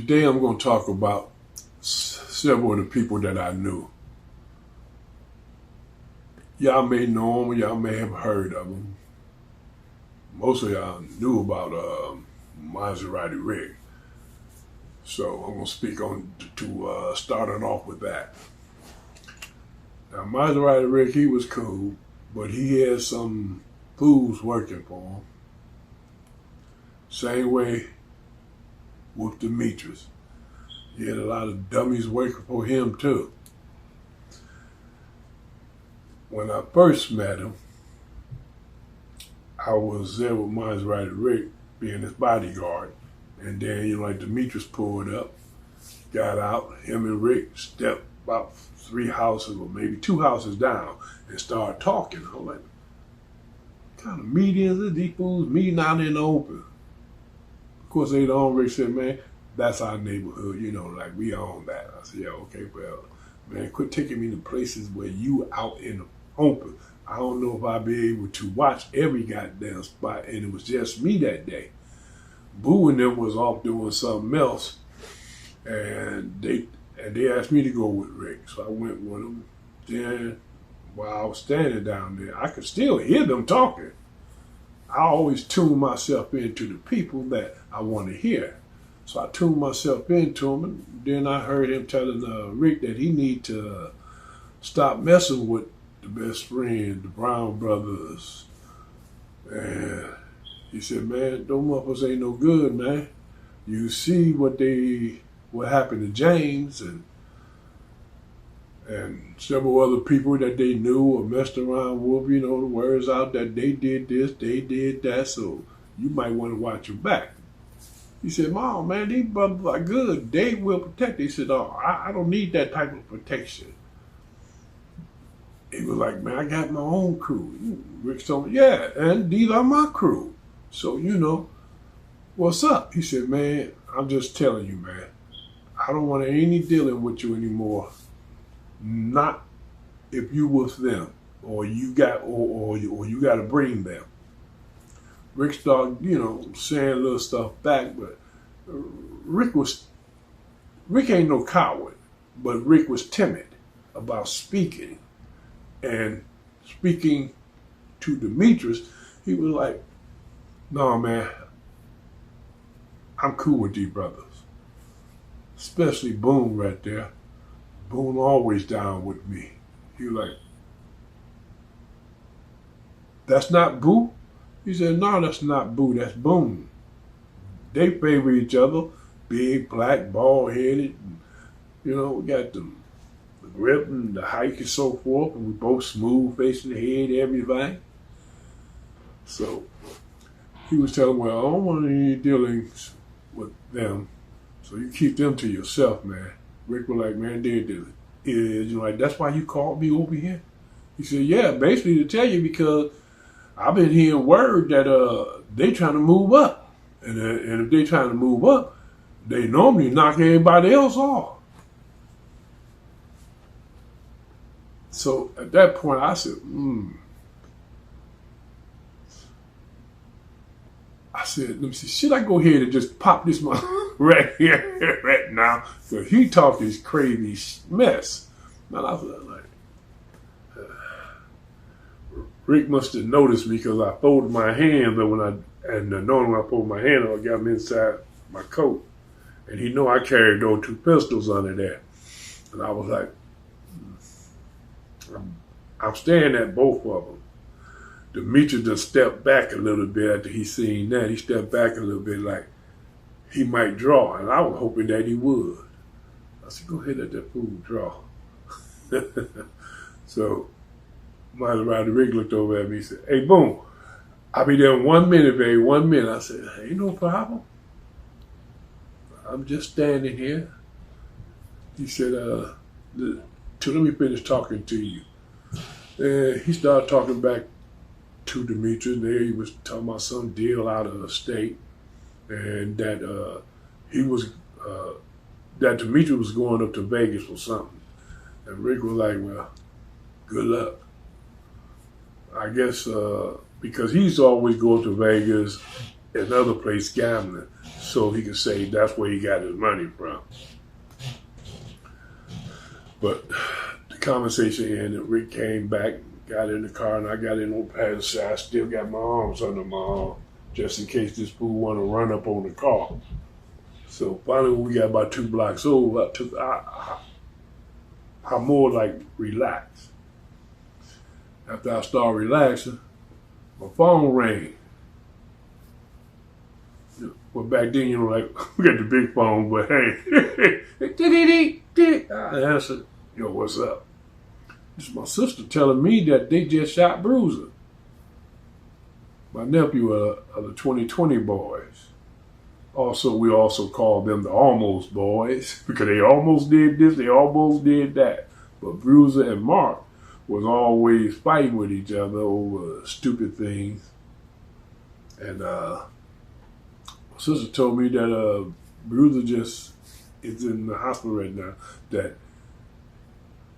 Today I'm going to talk about several of the people that I knew. Y'all may know them, y'all may have heard of them. Most of y'all knew about Maserati Rick. So I'm going to speak on to starting off with that. Now Maserati Rick, he was cool, but he had some fools working for him. Same way with Demetrius. He had a lot of dummies working for him too. When I first met him, I was there with Maserati Rick being his bodyguard. And then, like Demetrius pulled up, got out, him and Rick stepped about 3 houses or maybe 2 houses down and started talking. I'm like, what kind of meetings are these fools meeting out in the open? Of course, they don't. Rick said, man, that's our neighborhood, like we own that. I said, yeah, okay, well, man, quit taking me to places where you out in the open. I don't know if I'll be able to watch every goddamn spot, and it was just me that day. Boo and them was off doing something else, and they asked me to go with Rick, so I went with them. Then, while I was standing down there, I could still hear them talking. I always tune myself into the people that I want to hear. So I tuned myself into him, and then I heard him telling Rick that he need to stop messing with the best friend, the Brown brothers. And he said, man, those motherfuckers ain't no good, man. You see what happened to James and several other people that they knew or messed around with, the words out that they did this, they did that, so you might want to watch your back. He said, Mom, man, these brothers are good. They will protect. He said, oh, I don't need that type of protection. He was like, man, I got my own crew. Rick told me, yeah, and these are my crew. So, what's up? He said, man, I'm just telling you, man, I don't want any dealing with you anymore. Not if you with them or you got or you got to bring them. Rick started, saying little stuff back, but Rick ain't no coward, but Rick was timid about speaking. And speaking to Demetrius, he was like, no, man, I'm cool with these brothers. Especially Boone right there. Boone always down with me. He was like, that's not Boo? He said, no, that's not Boo, that's Boone. They favor each other, big, black, bald-headed. We got the grip and the height and so forth, and we both smooth facing the head, everything. So he was telling me, well, I don't want any dealings with them, so you keep them to yourself, man. Rick was like, man, that's why you called me over here? He said, yeah, basically to tell you because I've been hearing word that they trying to move up. And if they trying to move up, they normally knock everybody else off. So at that point, I said, I said, let me see, should I go ahead and just pop this one right here, right now? Because he talked this crazy mess. And I was like, Rick must have noticed me because I folded my hands, but normally when I fold my hand, I got them inside my coat. And he know I carried those 2 pistols under there. And I was like, I'm staring at both of them. Demetrius just stepped back a little bit after he seen that. He stepped back a little bit like he might draw, and I was hoping that he would. I said, go ahead, let that fool draw. So Maserati Rick looked over at me and said, hey, Boom, I'll be there in 1 minute, baby, 1 minute. I said, ain't no problem. I'm just standing here. He said, let me finish talking to you. And he started talking back to Demetrius. There he was talking about some deal out of the state, and that that Demetrius was going up to Vegas for something. And Rick was like, well, good luck. I guess because he's always going to Vegas another place gambling, so he could say that's where he got his money from. But the conversation ended. Rick came back, got in the car, and I got in on the passenger side. I still got my arms under my arm, just in case this fool want to run up on the car. So finally, when we got about 2 blocks over, I'm more like relaxed. After I start relaxing, my phone rang. Well, back then, like, we got the big phone, but hey, I answered, yo, what's up? This is my sister telling me that they just shot Bruiser. My nephew are the 2020 boys. Also, we also call them the almost boys because they almost did this, they almost did that. But Bruiser and Mark was always fighting with each other over stupid things. And my sister told me that Bruiser just is in the hospital right now, that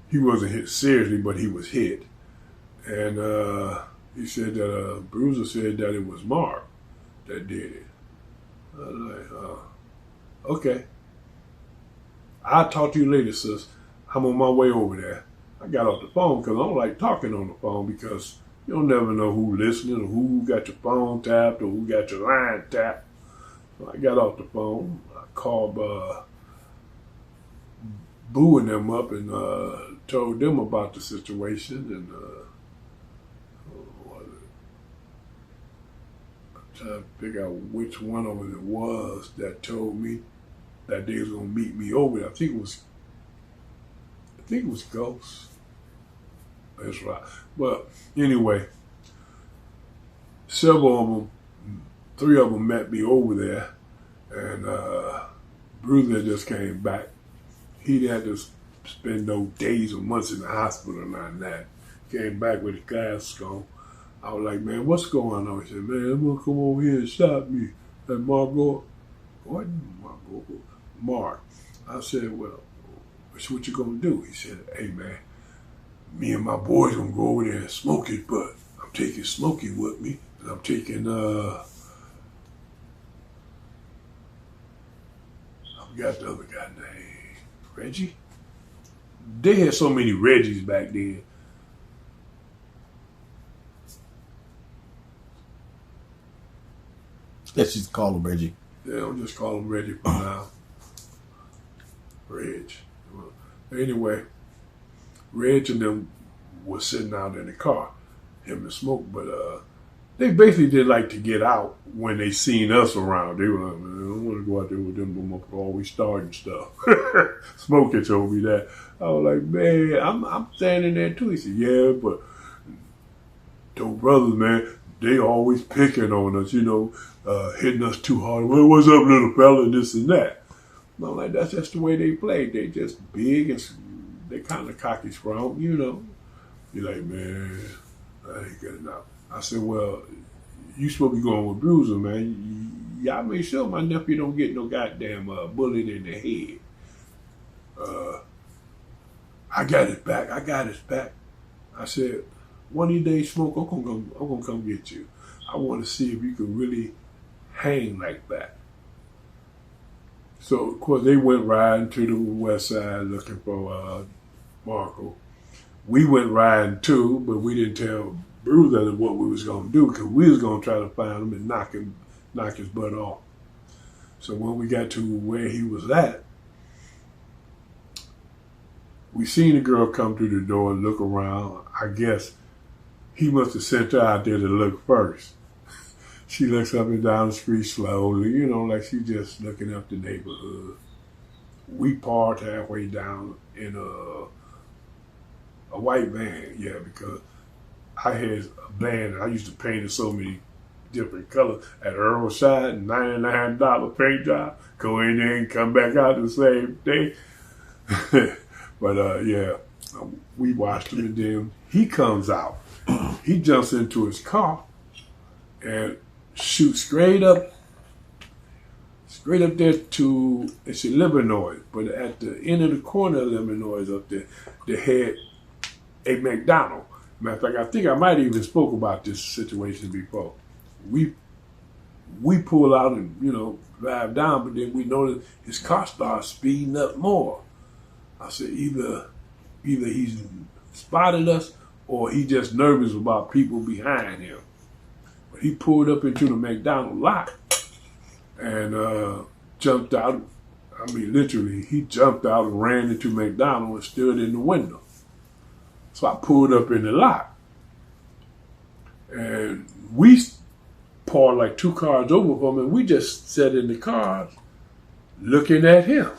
he wasn't hit seriously, but he was hit. And he said that Bruiser said that it was Mark that did it. I was like, okay. I'll talk to you later, sis. I'm on my way over there. I got off the phone because I don't like talking on the phone because you don't never know who's listening or who got your phone tapped or who got your line tapped. So I got off the phone. I called Boo and them up and told them about the situation. And I'm trying to figure out which one of them it was that told me that they was gonna meet me over there. I think it was Ghost. That's right. But anyway, several of them, 3 of them met me over there, and Bruiser just came back. He didn't have to spend no days or months in the hospital or nothing that. Came back with his glasses on. I was like, man, what's going on? He said, man, I'm gonna come over here and stop me. And Margot, what? Mark. I said, well, what you gonna do? He said, hey man, me and my boys gonna go over there and smoke it, but I'm taking Smokey with me, and I'm taking I forgot the other guy name, Reggie. They had so many Reggies back then. Let's just call him Reggie. Yeah, I'll just call him Reggie for now. Reg. Anyway, Reg and them was sitting out in the car, him and Smoke, but they basically did like to get out when they seen us around. They were like, man, I don't want to go out there with them no more, always starting stuff. Smoke had told me that. I was like, man, I'm standing there too. He said, yeah, but those brothers, man, they always picking on us, hitting us too hard. Well, what's up, little fella, and this and that. I'm like, that's just the way they play. They just big and they kind of cocky strong, You're like, man, I ain't good enough. I said, well, you supposed to be going with Bruiser, man. Y'all make sure my nephew don't get no goddamn bullet in the head. I got his back. I said, one of these days, Smoke, I'm gonna come get you. I want to see if you can really hang like that. So, of course, they went riding to the west side looking for Marco. We went riding too, but we didn't tell Bruiser what we was going to do because we was going to try to find him and knock his butt off. So when we got to where he was at, we seen the girl come through the door and look around. I guess he must have sent her out there to look first. She looks up and down the street slowly, like she just looking up the neighborhood. We parked halfway down in a white van, yeah, because I had a van and I used to paint in so many different colors at Earlshire, $99 paint job. Go in there and come back out the same day. But yeah, we watched him and then he comes out. He jumps into his car and shoot straight up there to, it's Illinois, but at the end of the corner of Illinois up there, they had a McDonald. Matter of fact, I think I might even spoke about this situation before. We We pull out and, drive down, but then we notice his car starts speeding up more. I said, either he's spotted us or he just nervous about people behind him. But he pulled up into the McDonald lot and jumped out. I mean, literally, he jumped out and ran into McDonald and stood in the window. So I pulled up in the lot. And we parked like 2 cars over from him. We just sat in the cars looking at him.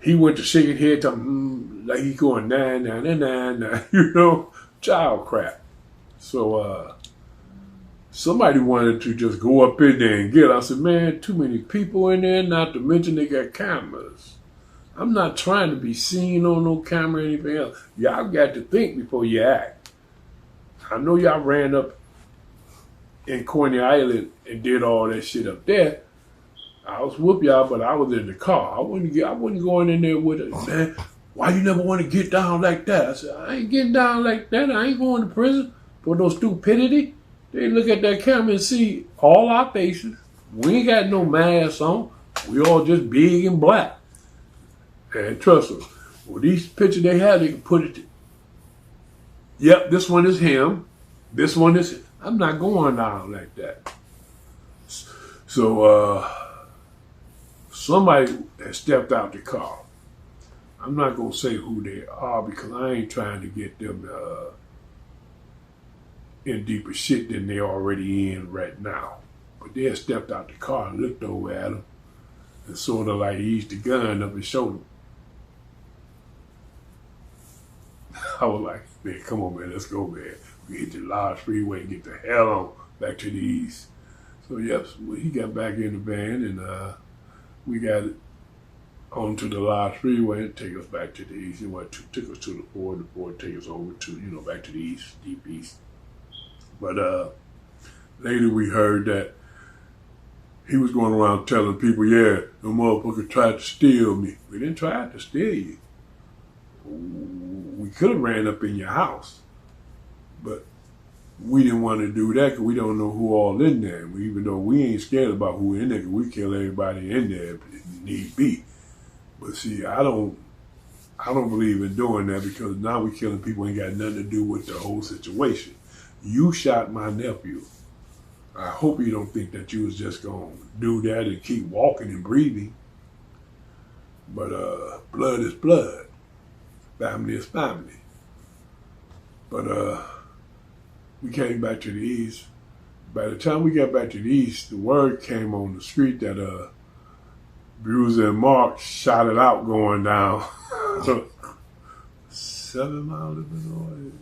He went to shake his head to like he going 9, child crap. So somebody wanted to just go up in there and get it. I said, man, too many people in there, not to mention they got cameras. I'm not trying to be seen on no camera or anything else. Y'all got to think before you act. I know y'all ran up in Coney Island and did all that shit up there. I was whoop y'all, but I was in the car. I wasn't going in there with it. Man, why you never want to get down like that? I said, I ain't getting down like that. I ain't going to prison for no stupidity. They look at that camera and see all our faces. We ain't got no masks on. We all just big and black. And trust us, well, these pictures they have, they can put it. Yep, this one is him. This one is him. I'm not going down like that. So somebody has stepped out the car. I'm not going to say who they are because I ain't trying to get them in deeper shit than they already in right now. But they had stepped out the car and looked over at him and sort of like eased the gun up his shoulder. I was like, man, come on, man, let's go, man. We hit the large freeway and get the hell on back to the east. So, yes, he got back in the van and we got onto the large freeway and take us back to the east. He took us to the Ford. The Ford take us over to, back to the east, deep east. But later we heard that he was going around telling people, yeah, the motherfucker tried to steal me. We didn't try to steal you. We could have ran up in your house. But we didn't want to do that because we don't know who all in there. Even though we ain't scared about who in there, because we kill everybody in there if need be. But see, I don't believe in doing that because now we killing people ain't got nothing to do with the whole situation. You shot my nephew. I hope you don't think that you was just gonna do that and keep walking and breathing. But blood is blood. Family is family. But we came back to the east. By the time we got back to the east, the word came on the street that Bruiser and Mark shot it out going down 7 Mile, Illinois.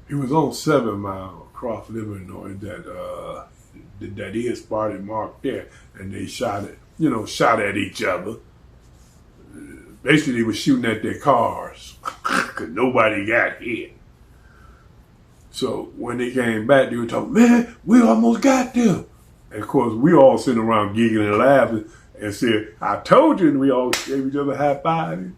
He was on 7 Mile across Illinois that he had spotted Mark there, and they shot at each other. Basically, they were shooting at their cars because nobody got hit. So when they came back, they were talking, man, we almost got them. And of course, we all sitting around giggling and laughing and said, I told you, and we all gave each other a high five.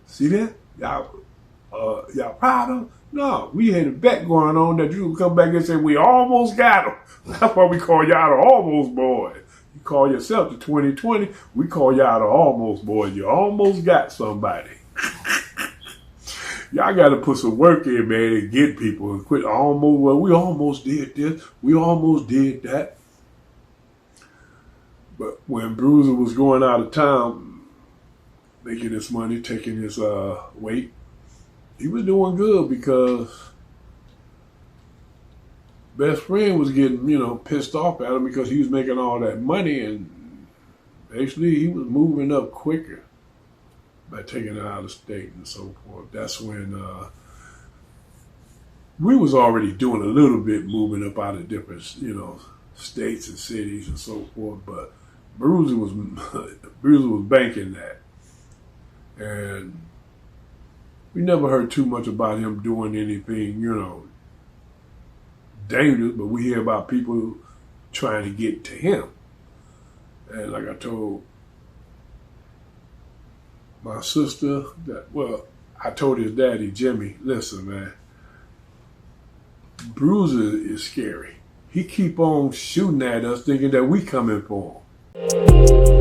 See that? Y'all proud of them? No, we had a bet going on that you would come back and say, we almost got them. That's why we call y'all the almost boys. You call yourself the 2020, we call y'all the almost boys. You almost got somebody. Y'all got to put some work in, man, and get people and quit we almost did this, we almost did that. But when Bruiser was going out of town, making his money, taking his weight, he was doing good because best friend was getting, pissed off at him because he was making all that money, and actually he was moving up quicker by taking it out of state and so forth. That's when we was already doing a little bit moving up out of different, states and cities and so forth, but Bruiser was banking that. And we never heard too much about him doing anything, dangerous, but we hear about people trying to get to him. And like I told my sister I told his daddy, Jimmy, listen, man, Bruiser is scary. He keep on shooting at us thinking that we coming for him.